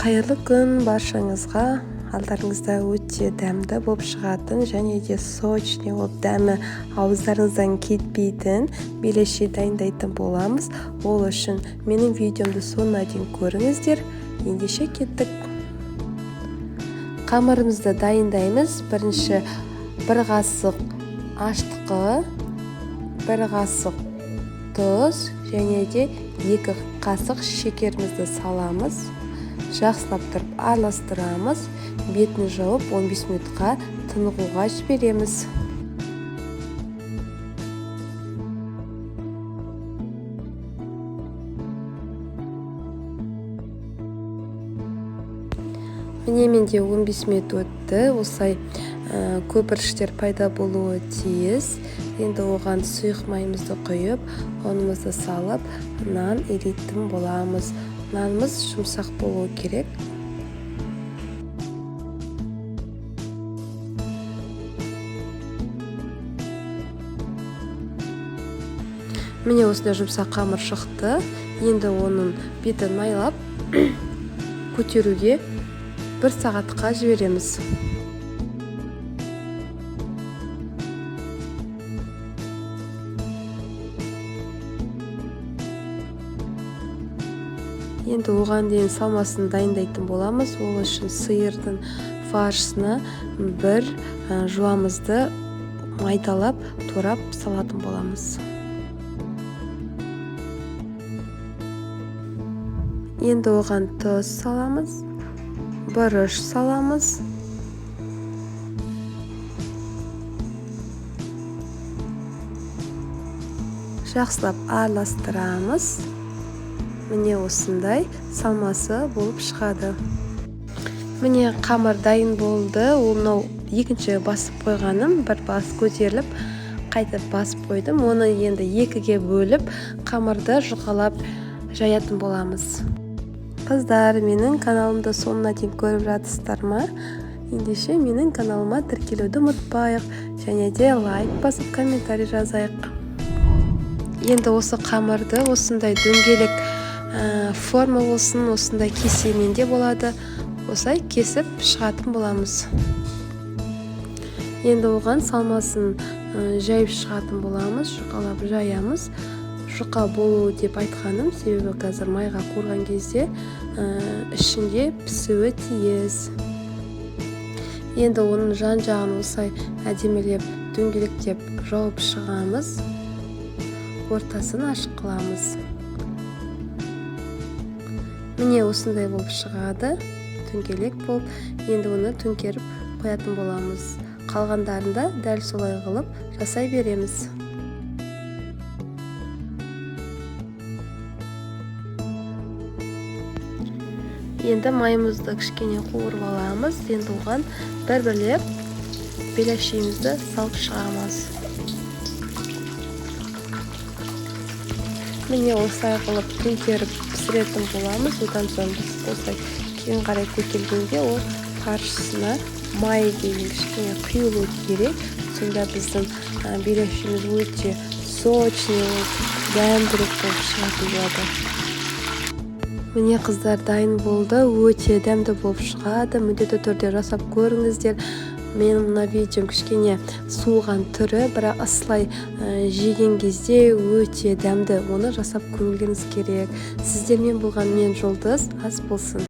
Қайырлы күн баршаңызға. Алдарыңызда өте дәмді болып шығатын және де сочный болып дәмі ауыздарыңыздан кетпейтін белеши дайындайтын боламыз. Ол үшін менің видеомды соңына дейін көріңіздер. Ендеше кеттік. Қамырымызды дайындаймыз. Бірінші 1 қасық аштықы, 1 қасық тұз және де 2 қасық шекерімізді саламыз. Жақсылап тұрып араластырамыз. Бетін жауып 15 минутқа тынығуға жібереміз. Міне менде 15 минут өтті. Осылай көпіршіктер пайда болуы тиіс. Енді оған сұйық майымызды құйып, ұнымызды салып, нан еритін боламыз. Нанымыз жұмсақ болуы керек. Міне осындай жұмсақ қамыр шықты. Енді оның бетін майлап көтеруге 1 сағатқа жібереміз. Енді оған дейін салмасын дайындайтын боламыз. Ол үшін сиырдың фаршысына 1 жуамызды майдалап, турап салатын боламыз. Енді оған тұз саламыз, бұрыш саламыз. Жақсылап араластырамыз. Міне осындай салмасы болып шығады. Міне қамыр дайын болды. Оны екінші басып қойғаным, 1 бас көтеріліп, қайтып басып қойдым. Оны енді 2-ге бөліп, қамырды жұқалап жаятын боламыз. Қыздар, менің каналымды соңына дейін көріп жатсыздар ма? Ендеше менің каналыма тіркелуді ұмытпайық, және де лайк басып комментарий жазайық. Енді осы қамырды осындай дөңгелек форма болсын, осындай кесемен де болады. Осылай кесіп шығатын боламыз. Енді оған салмасын жайып шығатын боламыз, жұқалап жаямыз. Жұқа болу деп айтқаным, себебі қазір майға қорған кезде ішінде пісуі тиіс. Енді оның жан-жағын осылай әдемілеп, дөңгелектеп жауып шығамыз. Ортасын ашық қыламыз. Міне осындай болып шығады, дөңгелек болып. Енді оны төңкеріп қоятын боламыз. Қалғандарында дәл солай қылып жасай береміз. Енді майымызды кішкене қуырып аламыз. Енді оған бір-бірлеп белешиімізді салып шығамыз. Міне осылай қылып төңкеріп пісіретін боламыз. Одан соң осылай кейін қарай көтергенде ол фаршысына май деген кішкене құйылу керек. Сонда біздің белешиіміз өте сочный, дәмдірек болып шығатын болады. Міне қыздар, дайын болды. Өте дәмді болып шығады. Міндетті түрде жасап көріңіздер. Менің мына видеом кішкене суыған түрі, бірақ ысылай жеген кезде өте дәмді. Оны жасап көрулеріңіз керек. Сіздермен болған мен Жұлдыз. Ас болсын.